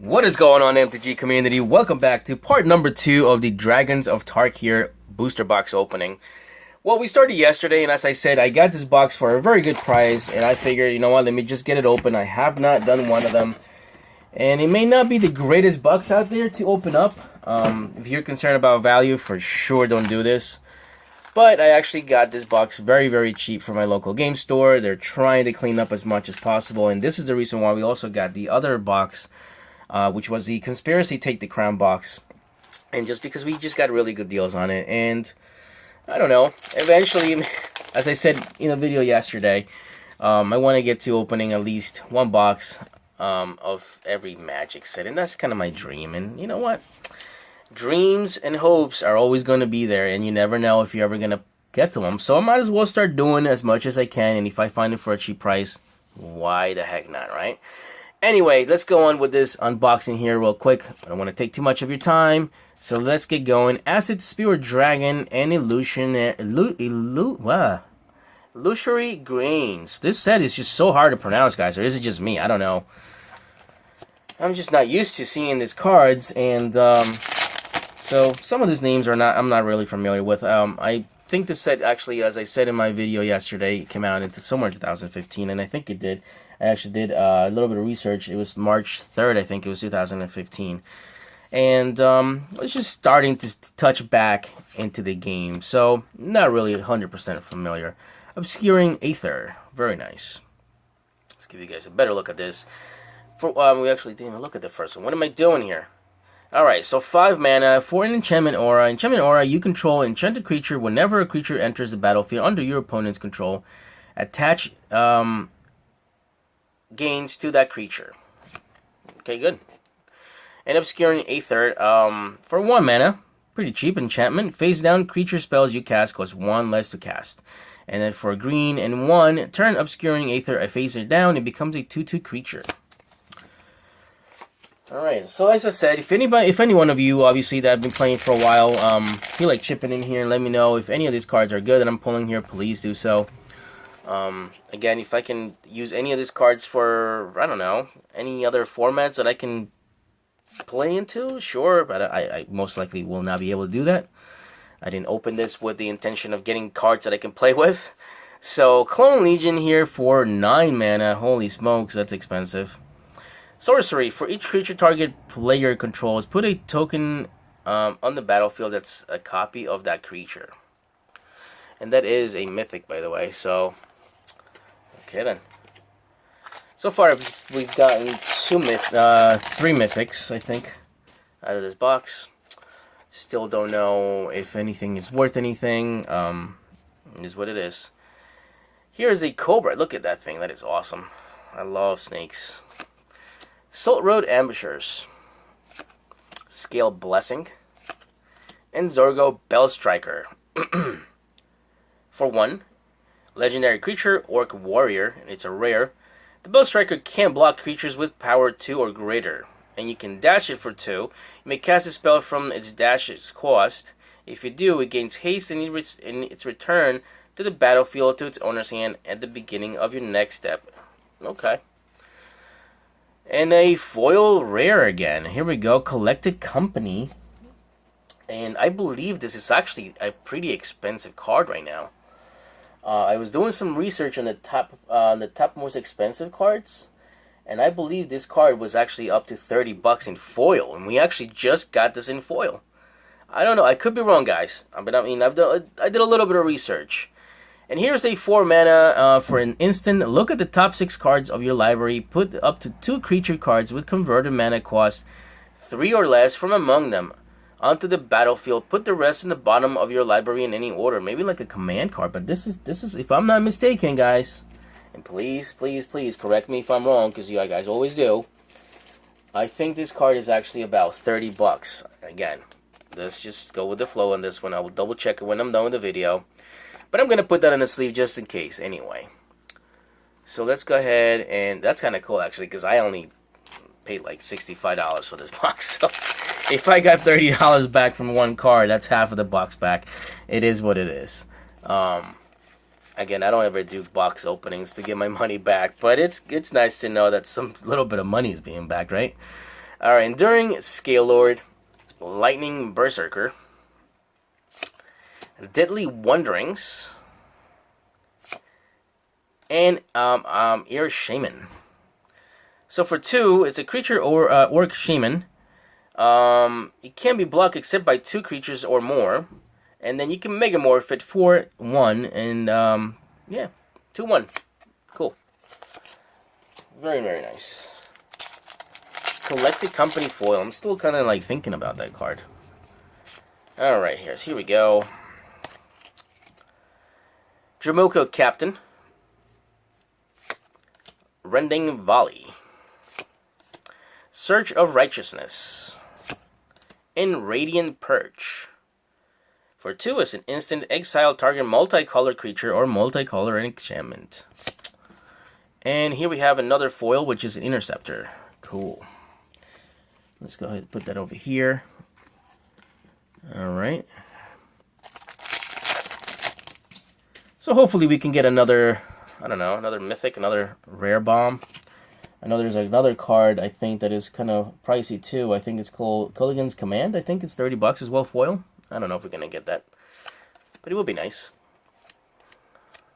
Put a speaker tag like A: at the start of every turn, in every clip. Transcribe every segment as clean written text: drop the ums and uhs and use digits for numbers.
A: What is going on, MTG community? Welcome back to part number 2 of the Dragons of Tarkir booster box opening. Well, we started yesterday, and as I said, I got this box for a very good price, and I figured, you know what, let me just get it open. I have not done one of them, and it may not be the greatest box out there to open up. If you're concerned about value, for sure don't do this. But I actually got this box very, very cheap from my local game store. They're trying to clean up as much as possible, and this is the reason why we also got the other box, which was the Conspiracy Take the Crown box. And just because we just got really good deals on it. And I don't know, eventually, as I said in a video yesterday, I want to get to opening at least one box of every Magic set. And that's kind of my dream. And you know what? Dreams and hopes are always going to be there. And you never know if you're ever going to get to them. So I might as well start doing as much as I can. And if I find it for a cheap price, why the heck not, right? Anyway, let's go on with this unboxing here real quick. I don't want to take too much of your time, so let's get going. Acid Spear Dragon and Illusory Grains. This set is just so hard to pronounce, guys, or is it just me? I don't know. I'm just not used to seeing these cards, and so some of these names are I'm not really familiar with. I think this set actually, as I said in my video yesterday, it came out somewhere in 2015, and I think it did. I actually did a little bit of research. It was March 3rd, I think it was 2015. And it's just starting to touch back into the game. So, not really 100% familiar. Obscuring Aether. Very nice. Let's give you guys a better look at this. We actually didn't even look at the first one. What am I doing here? Alright, so 5 mana for an Enchantment Aura. Enchantment Aura, you control an enchanted creature. Whenever a creature enters the battlefield under your opponent's control, attach gains to that creature. Okay, good. And Obscuring Aether, for 1 mana, pretty cheap enchantment. Face down creature spells you cast cost 1 less to cast. And then for green and 1, turn Obscuring Aether, I face it down, it becomes a 2/2 creature. Alright, so as I said, if any one of you, obviously, that have been playing for a while, feel like chipping in here and let me know if any of these cards are good that I'm pulling here, please do so. Again, if I can use any of these cards for, I don't know, any other formats that I can play into, sure, but I most likely will not be able to do that. I didn't open this with the intention of getting cards that I can play with. So, Clone Legion here for 9 mana, holy smokes, that's expensive. Sorcery, for each creature target player controls, put a token on the battlefield that's a copy of that creature. And that is a mythic, by the way, so okay then. So far, we've gotten 3 mythics, I think, out of this box. Still don't know if anything is worth anything. It is what it is. Here's a Cobra. Look at that thing. That is awesome. I love snakes. Salt Road Ambushers. Scale Blessing. And Zorgo Bellstriker. For 1, legendary creature, Orc Warrior, and it's a rare. The Bellstriker can block creatures with power 2 or greater, and you can dash it for 2. You may cast a spell from its dash's cost. If you do, it gains haste in its return to the battlefield to its owner's hand at the beginning of your next step. Okay. And a foil rare again. Here we go, Collected Company. And I believe this is actually a pretty expensive card right now. I was doing some research on the top most expensive cards, and I believe this card was actually up to $30 in foil, and we actually just got this in foil. I don't know, I could be wrong, guys, but I mean, I did a little bit of research. And here's a 4 mana for an instant. Look at the top 6 cards of your library. Put up to 2 creature cards with converted mana cost 3 or less from among them onto the battlefield. Put the rest in the bottom of your library in any order. Maybe like a command card, but this is if I'm not mistaken, guys. And please, please, please correct me if I'm wrong, because you guys always do. I think this card is actually about $30. Again, let's just go with the flow on this one. I will double check it when I'm done with the video. But I'm going to put that in the sleeve just in case anyway. So let's go ahead, and that's kind of cool actually, because I only paid like $65 for this box. So if I got $30 back from one card, that's half of the box back. It is what it is. Again, I don't ever do box openings to get my money back, but it's nice to know that some little bit of money is being back, right? Alright, Enduring Scalelord, Lightning Berserker, Deadly Wanderings, and Ear Shaman. So for 2, it's a creature or Orc Shaman. It can be blocked except by 2 creatures or more. And then you can Megamorph it for 1. And yeah, 2/1. Cool. Very, very nice. Collected Company Foil. I'm still kind of like thinking about that card. Alright, here we go. Jamoke Captain. Rending Volley. Search of Righteousness. And Radiant Purge. For 2, it's an instant exile target multicolored creature or multicolored enchantment. And here we have another foil, which is an Interceptor. Cool. Let's go ahead and put that over here. Alright. So hopefully we can get another, I don't know, another mythic, another rare bomb. I know there's another card, I think, that is kind of pricey too. I think it's called Culligan's Command. I think it's $30 as well, foil. I don't know if we're going to get that. But it will be nice.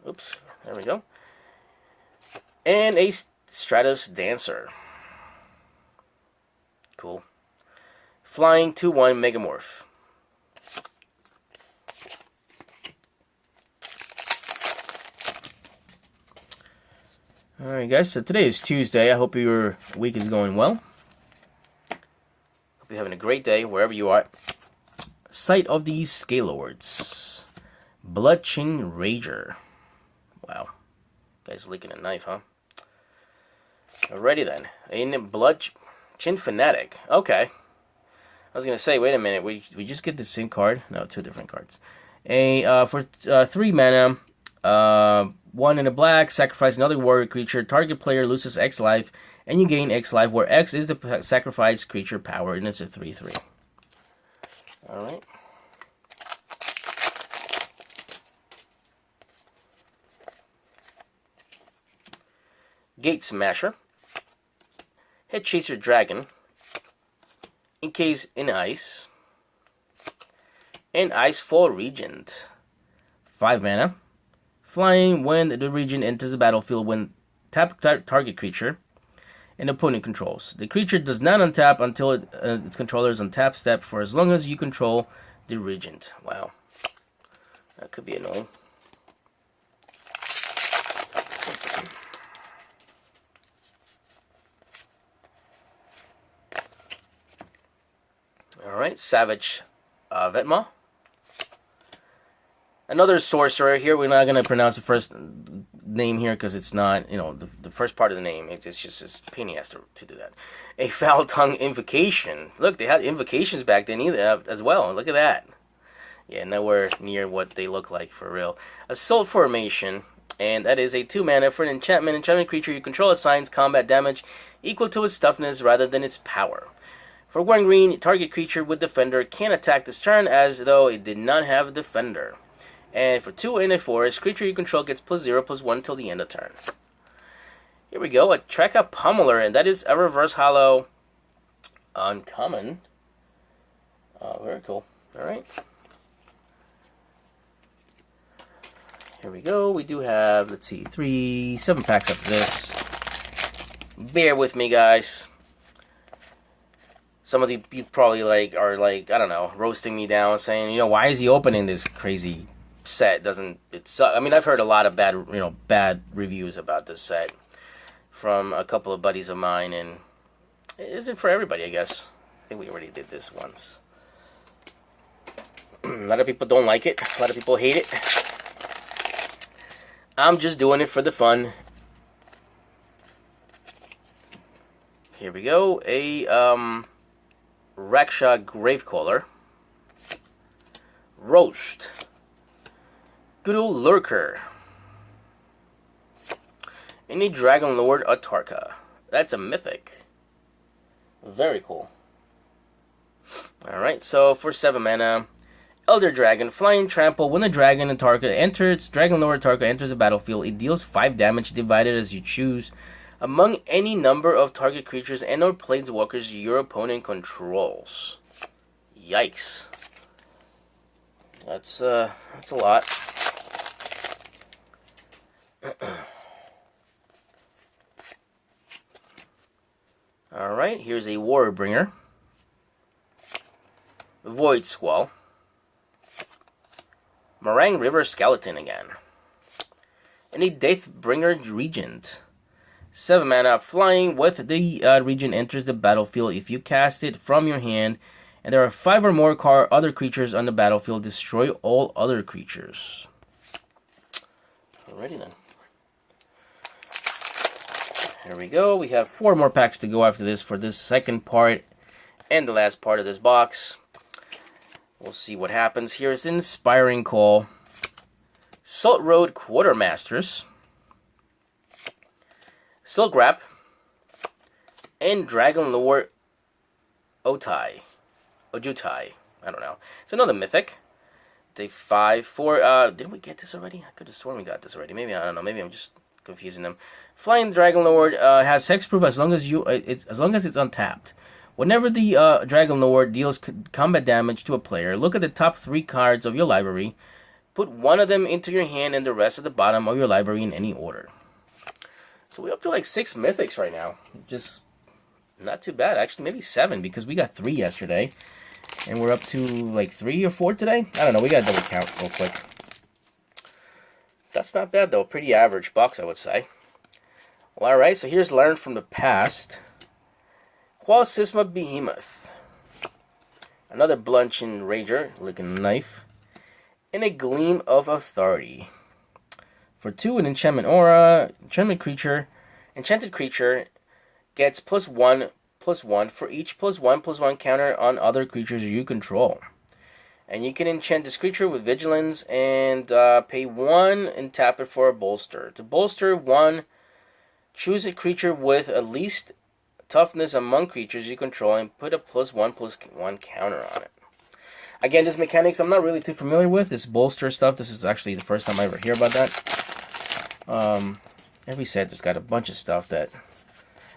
A: Oops, there we go. And a Stratus Dancer. Cool. Flying 2/1 Megamorph. Alright guys, so today is Tuesday. I hope your week is going well. Hope you're having a great day wherever you are. Sight of the Scalelords. Bloodchin Rager. Wow. Guy's licking a knife, huh? Alrighty then. In Bloodchin Fanatic. Okay. I was going to say, wait a minute. We just get the same card? No, 2 different cards. For 3 mana, 1 in a black, sacrifice another warrior creature. Target player loses X life, and you gain X life, where X is the sacrificed creature power, and it's a 3/3. Alright. Gate Smasher. Head Chaser Dragon. Encase in Ice. And Icefall Regent. 5 mana. Flying when the region enters the battlefield when tap target creature and opponent controls. The creature does not untap until its controller is on tap step for as long as you control the regent. Wow. That could be annoying. Alright, Savage Vetma. Another sorcerer here. We're not going to pronounce the first name here because it's not, you know, the first part of the name. It's just this Penny has to do that. A Foul Tongue Invocation. Look, they had invocations back then either as well. Look at that. Yeah, nowhere near what they look like for real. Assault Formation. And that is a 2 mana for an enchantment. Enchantment creature you control assigns combat damage equal to its toughness rather than its power. For 1 green, target creature with Defender can attack this turn as though it did not have a Defender. And for 2 in a forest, creature you control gets +0/+1 till the end of turn. Here we go, a Treka Pummeler, and that is a reverse hollow uncommon. Very cool. Alright. Here we go. We do have, let's see, 7 packs up for this. Bear with me, guys. Some of you probably are I don't know, roasting me down, saying, you know, why is he opening this crazy set? Doesn't it suck? I mean, I've heard a lot of bad reviews about this set from a couple of buddies of mine, and it isn't for everybody, I guess. I think we already did this once. A lot of people don't like it. A lot of people hate it. I'm just doing it for the fun. Here we go. A Raksha Gravecaller. Roast. Good old Lurker. And a Dragon Lord of Tarkir. That's a mythic. Very cool. Alright, so for 7 mana, Elder Dragon, Flying Trample. When a dragon in Tarkir enters, Dragon Lord Tarkir enters the battlefield, it deals 5 damage divided as you choose among any number of target creatures and or planeswalkers your opponent controls. Yikes. That's a lot. Alright, here's a Warbringer. Void Squall. Meringue River Skeleton again. And a Deathbringer Regent. 7 mana, flying. With the regent enters the battlefield if you cast it from your hand, and there are 5 or more other creatures on the battlefield, destroy all other creatures. Alrighty then. Here we go. We have 4 more packs to go after this for this second part and the last part of this box. We'll see what happens. Here's Inspiring Call, Salt Road Quartermasters, Silk Wrap, and Dragon Lore Ojutai. I don't know. It's another mythic. It's a 5/4. Didn't we get this already? I could have sworn we got this already. Maybe, I don't know. Maybe I'm just confusing them. Flying Dragon Lord has hexproof as long as it's untapped. Whenever the Dragon Lord deals combat damage to a player, look at the top 3 cards of your library. Put one of them into your hand and the rest at the bottom of your library in any order. So we're up to like 6 mythics right now. Just not too bad. Actually, maybe 7 because we got 3 yesterday. And we're up to like 3 or 4 today. I don't know. We got to double count real quick. That's not bad though. Pretty average box, I would say. Well, alright. So here's Learn from the Past. Qualsisma Behemoth. Another Bludgeon Rager, looking knife. And a Gleam of Authority. For 2, an enchantment aura. Enchanted creature gets +1/+1 for each +1/+1 counter on other creatures you control. And you can enchant this creature with Vigilance and pay 1 and tap it for a bolster. To bolster 1, choose a creature with at least toughness among creatures you control and put a +1/+1 counter on it. Again, this mechanics I'm not really too familiar with. This bolster stuff, this is actually the first time I ever hear about that. Every set just got a bunch of stuff that...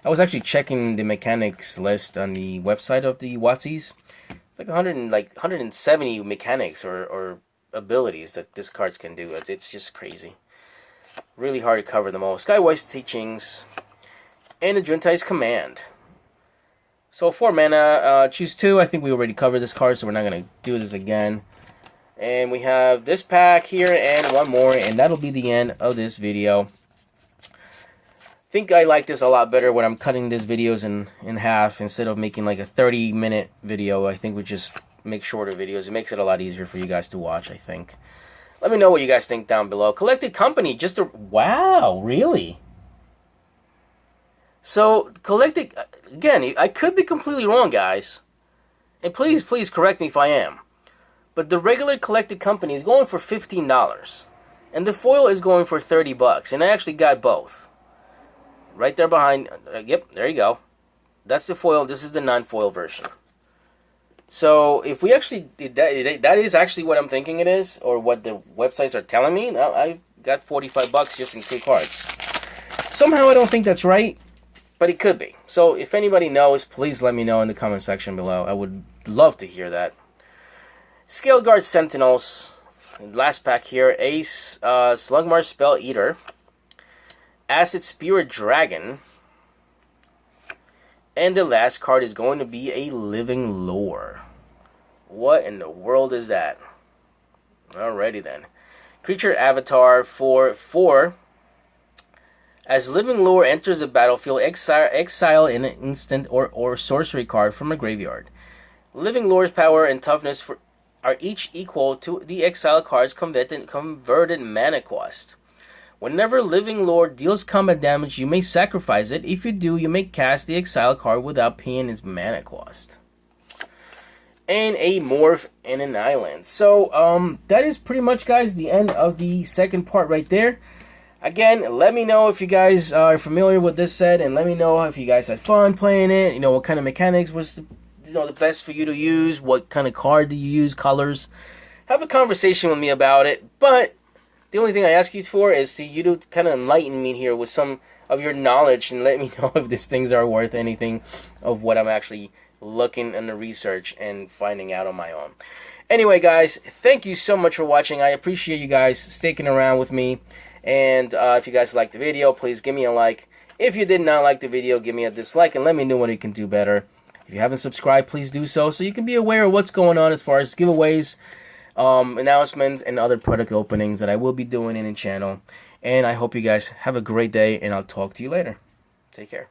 A: I was actually checking the mechanics list on the website of the WotCs. It's like 170 mechanics or abilities that this cards can do. It's just crazy. Really hard to cover them all. Skywise Teachings. And a Juntai's Command. So 4 mana, choose 2. I think we already covered this card, so we're not going to do this again. And we have this pack here and 1 more, and that'll be the end of this video. I think I like this a lot better when I'm cutting these videos in half instead of making like a 30-minute video. I think we just make shorter videos. It makes it a lot easier for you guys to watch, I think. Let me know what you guys think down below. Collected Company, just a... Wow, really? So, Collected... Again, I could be completely wrong, guys. And please correct me if I am. But the regular Collected Company is going for $15. And the foil is going for $30. And I actually got both. Right there behind... yep, there you go. That's the foil. This is the non-foil version. So, if we actually... That is actually what I'm thinking it is. Or what the websites are telling me. Now, I got $45 just in 2 cards. Somehow I don't think that's right. But it could be. So, if anybody knows, please let me know in the comment section below. I would love to hear that. Scaleguard Sentinels. Last pack here. Ace, Slugmar Spell Eater. Acid Spirit Dragon. And the last card is going to be a Living Lore. What in the world is that? Alrighty then. Creature Avatar for 4. As Living Lore enters the battlefield, exile an instant or sorcery card from a graveyard. Living Lore's power and toughness are each equal to the exile card's converted mana cost. Whenever Living Lore deals combat damage, you may sacrifice it. If you do, you may cast the exile card without paying its mana cost. And a Morph and an Island. So, that is pretty much, guys, the end of the second part right there. Again, let me know if you guys are familiar with this set, and let me know if you guys had fun playing it. You know, what kind of mechanics was the best for you to use. What kind of card do you use, colors. Have a conversation with me about it. But the only thing I ask you for is you to kind of enlighten me here with some of your knowledge and let me know if these things are worth anything of what I'm actually looking in the research and finding out on my own. Anyway, guys, thank you so much for watching. I appreciate you guys sticking around with me. And if you guys liked the video, please give me a like. If you did not like the video, give me a dislike and let me know what you can do better. If you haven't subscribed, please do so you can be aware of what's going on as far as giveaways, announcements, and other product openings that I will be doing in the channel. And I hope you guys have a great day, and I'll talk to you later. Take care.